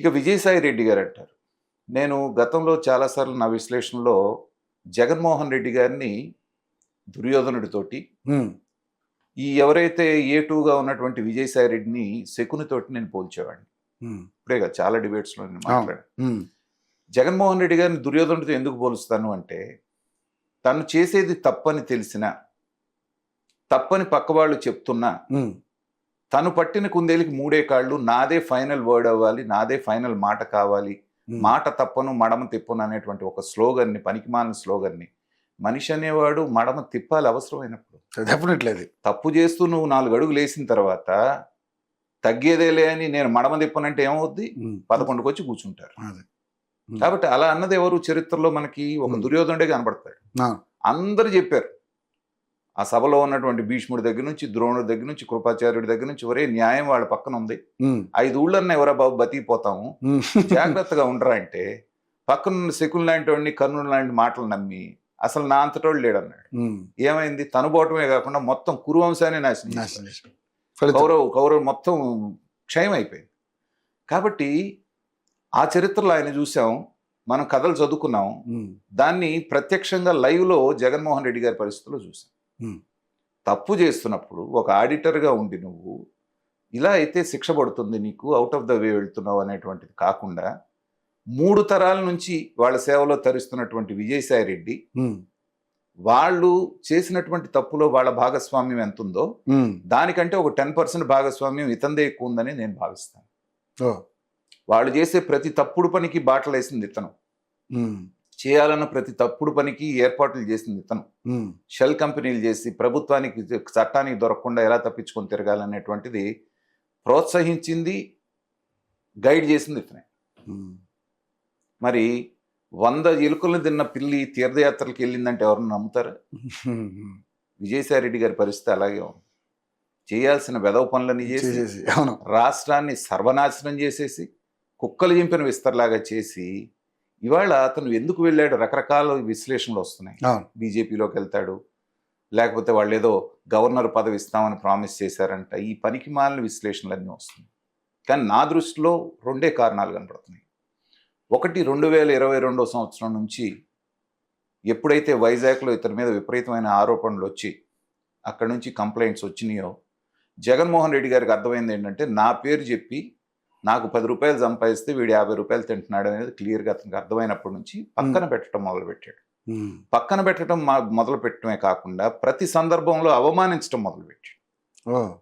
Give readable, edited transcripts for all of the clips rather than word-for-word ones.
ఇక విజయసాయి రెడ్డి గారు అంటారు. నేను గతంలో చాలాసార్లు నా విశ్లేషణలో జగన్మోహన్ రెడ్డి గారిని దుర్యోధనుడితోటి, హ్మ్. ఈ ఎవరైతే ఏ2గా ఉన్నటువంటి విజయసాయి రెడ్డిని శకునితోటి నేను పోల్చేవాడిని. హ్మ్. ఇప్పుడే కాదు, చాలా డిబేట్స్లో నేను అవును. మాట్లాడాను. హ్మ్. జగన్మోహన్ రెడ్డి గారిని దుర్యోధనుడితో ఎందుకు పోలుస్తాను అంటే, తను చేసేది తప్పని తెలిసినా, తప్పని పక్కవాళ్ళు చెప్తున్నా, హ్మ్. తను పట్టిన కుందేలికి మూడే కాళ్ళు, నాదే ఫైనల్ వర్డ్ అవ్వాలి, నాదే ఫైనల్ మాట కావాలి, హ్మ్. మాట తప్పను మడమ తిప్పను అనేటువంటి ఒక స్లోగన్ని, పనికిమాలిన స్లోగన్ని, మనిషి అనేవాడు మడమ తిప్పాలి అవసరమైనప్పుడు. డెఫినెట్లీ అది. తప్పు చేస్తూ నువ్వు 4 అడుగులు వేసిన తర్వాత తగ్గేదేలే అని నేను మడమ తిప్పనంటే ఏమవుద్ది? హ్మ్. 11కి వచ్చి కూర్చుంటారు. అదే. హ్మ్. కాబట్టి అలా అన్నది ఎవరు చరిత్రలో మనకి ఒక దుర్యోధనుడే కనబడతాడు. ఆ! అందరూ చెప్పారు. ఆ సభలో ఉన్నటువంటి భీష్ముడి దగ్గర నుంచి, ద్రోణుడి దగ్గర నుంచి, కృపాచార్యుడి దగ్గర నుంచి, ఒరే న్యాయం వాళ్ళ పక్కన ఉంది. హ్మ్. 5 ఊళ్ళన్నా ఎవరా బాబు బతికిపోతాము, హ్మ్. జాగ్రత్తగా ఉండరా అంటే, పక్కనున్న శకుని లాంటి వాడిని, కర్ణుని లాంటి మాటలు నమ్మి అసలు నా అంతటోడు లేడన్నాడు. హ్మ్. ఏమైంది? తను పోవటమే కాకుండా మొత్తం కురువంశాన్ని నాశనం నాశనం చేశాడు. చేశాడు. ఫలితం. కౌరవ మొత్తం క్షయం అయిపోయింది. కాబట్టి ఆ చరిత్రలో ఆయన చూసాం, మనం కథలు చదువుకున్నాం. హ్మ్. దాన్ని ప్రత్యక్షంగా లైవ్లో జగన్మోహన్ రెడ్డి గారి పరిస్థితుల్లో చూసాం. హ్మ్. తప్పు చేస్తున్నప్పుడు ఒక ఆడిటర్గా ఉండి నువ్వు ఇలా అయితే శిక్ష పడుతుంది నీకు, అవుట్ ఆఫ్ ద వే వెళ్తున్నావు అనేటువంటిది కాకుండా 3 తరాల నుంచి వాళ్ళ సేవలో తరిస్తున్నటువంటి విజయసాయి రెడ్డి, హ్మ్. వాళ్ళు చేసినటువంటి తప్పులో వాళ్ళ భాగస్వామ్యం ఎంత ఉందో హ్మ్. దానికంటే ఒక 10% భాగస్వామ్యం ఇతందే ఎక్కువ ఉందని నేను భావిస్తాను. ఓహ్! వాళ్ళు చేసే ప్రతి తప్పుడు పనికి బాటలేసింది ఇతను, హ్మ్. చేయాలన్న ప్రతి తప్పుడు పనికి ఏర్పాట్లు చేసింది ఇతను, హ్మ్. షెల్ కంపెనీలు చేసి ప్రభుత్వానికి చట్టానికి దొరకకుండా ఎలా తప్పించుకొని తిరగాలనేటువంటిది ప్రోత్సహించింది, గైడ్ చేసింది ఇతనే. హ్మ్. మరి 100 ఎలుకలను తిన్న పిల్లి తీర్థయాత్రలకు వెళ్ళిందంటే ఎవరన్నా నమ్ముతారా? హ్మ్. విజయసాయి రెడ్డి గారి పరిస్థితి అలాగే ఉంది. చేయాల్సిన వెధవ పనులన్నీ చేసి, చేసేసి అవును. రాష్ట్రాన్ని సర్వనాశనం చేసేసి, కుక్కలు చింపిన విస్తరలాగా చేసి, ఇవాళ అతను ఎందుకు వెళ్ళాడు రకరకాల విశ్లేషణలు వస్తున్నాయి. అవును. బీజేపీలోకి వెళ్తాడు, లేకపోతే వాళ్ళు ఏదో గవర్నర్ పదవి ఇస్తామని ప్రామిస్ చేశారంట. ఈ పనికి మాలిన విశ్లేషణలన్నీ వస్తున్నాయి. కానీ నా దృష్టిలో 2 కారణాలు కనపడుతున్నాయి. ఒకటి, 2022 సంవత్సరం నుంచి ఎప్పుడైతే వైజాగ్లో ఇతని మీద విపరీతమైన ఆరోపణలు వచ్చి అక్కడి నుంచి కంప్లైంట్స్ వచ్చినాయో, జగన్మోహన్ రెడ్డి గారికి అర్థమైంది ఏంటంటే, నా పేరు చెప్పి నాకు 10 రూపాయలు సంపాదిస్తే వీడు 50 రూపాయలు తింటున్నాడు అనేది క్లియర్గా అతనికి అర్థమైనప్పటి నుంచి పక్కన పెట్టడం మొదలుపెట్టాడు. హ్మ్. పక్కన పెట్టడం మొదలు పెట్టడమే కాకుండా ప్రతి సందర్భంలో అవమానించడం మొదలుపెట్టాడు. ఓహ్!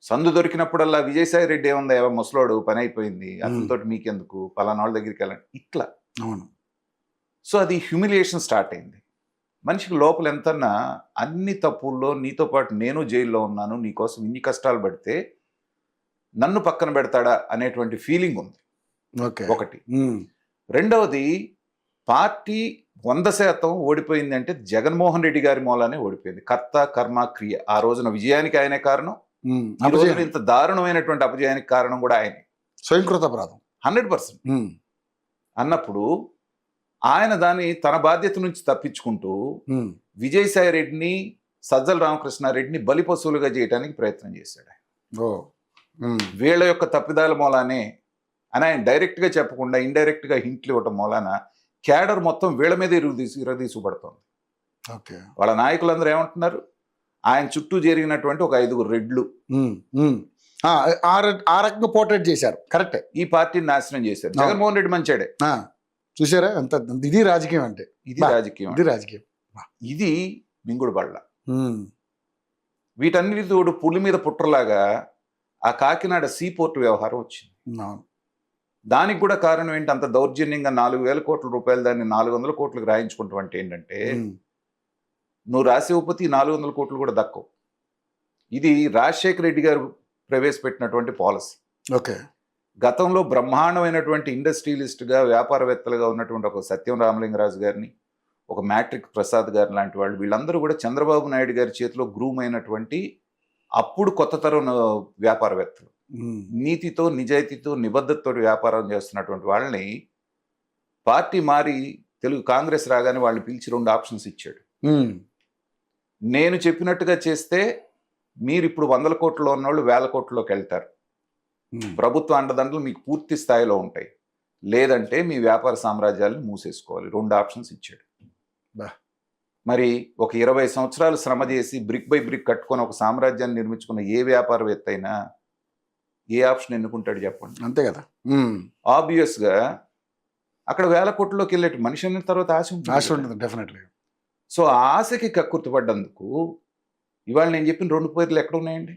సందు దొరికినప్పుడల్లా విజయసాయి రెడ్డి ఏముంది, ముసలోడు పని అయిపోయింది, అతనితోటి మీకెందుకు, పలానా వాళ్ళ దగ్గరికి వెళ్ళండి, ఇట్లా. అవును. సో అది హ్యూమిలియేషన్ స్టార్ట్ అయింది. మనిషికి లోపల ఎంతన్నా అన్ని తప్పుల్లో నీతో పాటు నేను జైల్లో ఉన్నాను, నీకోసం ఇన్ని కష్టాలు పడితే నన్ను పక్కన పెడతాడా అనేటువంటి ఫీలింగ్ ఉంది. ఓకే. ఒకటి. హ్మ్. రెండవది, పార్టీ 100% ఓడిపోయింది అంటే జగన్మోహన్ రెడ్డి గారి మూలానే ఓడిపోయింది. కర్త, కర్మ, క్రియ. ఆ రోజున విజయానికి ఆయనే కారణం. హ్మ్. ఈ రోజున ఇంత దారుణమైనటువంటి అపజయానికి కారణం కూడా ఆయనే. స్వయంకృత అపరాధం. 100%. హ్మ్. అన్నప్పుడు ఆయన దాన్ని తన బాధ్యత నుంచి తప్పించుకుంటూ హ్మ్. విజయసాయి రెడ్డిని, సజ్జల రామకృష్ణారెడ్డిని బలిపశువులుగా చేయడానికి ప్రయత్నం చేశాడు. ఓహ్! హ్మ్. వీళ్ళ యొక్క తప్పిదాల మూలానే అని ఆయన డైరెక్ట్గా చెప్పకుండా ఇండైరెక్ట్గా హింట్లు ఇవ్వటం మూలాన క్యాడర్ మొత్తం వీళ్ళ మీద ఇరదీసుపడుతోంది. ఓకే. వాళ్ళ నాయకులందరూ ఏమంటున్నారు, ఆయన చుట్టూ జరిగినటువంటి ఒక 5 రెడ్లు హ్మ్. హ్మ్. ఆ! ఆ రకంగా పోర్ట్రేట్ చేశారు. కరెక్టే. ఈ పార్టీని నాశనం చేశారు. జగన్మోహన్ రెడ్డి మంచాడే. ఆ! చూసారా? ఎంత ఇది రాజకీయం అంటే. ఇది రాజకీయం. ఇది రాజకీయం. ఇది మింగుడు బళ్ళ. హ్మ్. వీటన్నిటి తోడు పులి మీద పుట్రలాగా ఆ కాకినాడ సీ పోర్ట్ వ్యవహారం వచ్చింది. అవును. దానికి కూడా కారణం ఏంటి, అంత దౌర్జన్యంగా 4,000 కోట్ల రూపాయలు దాన్ని 400 కోట్లకు రాయించుకుంటాం అంటే ఏంటంటే, నువ్వు రాసేవపతి 400 కోట్లు కూడా దక్కవు. ఇది రాజశేఖర రెడ్డి గారు ప్రవేశపెట్టినటువంటి పాలసీ. ఓకే. గతంలో బ్రహ్మాండమైనటువంటి ఇండస్ట్రియలిస్ట్గా, వ్యాపారవేత్తలుగా ఉన్నటువంటి ఒక సత్యం రామలింగరాజు గారిని, ఒక మ్యాట్రిక్ ప్రసాద్ గారు లాంటి వాళ్ళు, వీళ్ళందరూ కూడా చంద్రబాబు నాయుడు గారి చేతిలో గ్రూమ్ అయినటువంటి అప్పుడు కొత్త తరం వ్యాపారవేత్తలు. నీతితో, నిజాయితీతో, నిబద్ధతతో వ్యాపారం చేస్తున్నటువంటి వాళ్ళని పార్టీ మారి తెలుగు కాంగ్రెస్ రాగానే వాళ్ళని పిలిచి 2 ఆప్షన్స్ ఇచ్చాడు. నేను చెప్పినట్టుగా చేస్తే మీరు ఇప్పుడు 100 కోట్లలో ఉన్నోళ్ళు 1000 కోట్లలోకి వెళ్తారు. ప్రభుత్వ అండదండలు మీకు పూర్తి స్థాయిలో ఉంటాయి, లేదంటే మీ వ్యాపార సామ్రాజ్యాలను మూసేసుకోవాలి. 2 ఆప్షన్స్ ఇచ్చాడు. బా. మరి ఒక 20 సంవత్సరాలు శ్రమ చేసి బ్రిక్ బై బ్రిక్ కట్టుకొని ఒక సామ్రాజ్యాన్ని నిర్మించుకున్న ఏ వ్యాపారవేత్త అయినా ఏ ఆప్షన్ ఎన్నుకుంటాడు చెప్పండి? అంతే కదా. ఆబ్వియస్గా అక్కడ వేల కోట్లలోకి వెళ్ళేటి మనిషి అన్న తర్వాత ఆశ ఆశ ఉంటుంది. ఉంటుంది డెఫినెట్లీ. సో ఆ ఆశకి కక్కుర్తిపడ్డందుకు ఇవాళ నేను చెప్పిన 2 పేర్లు ఎక్కడ ఉన్నాయండి?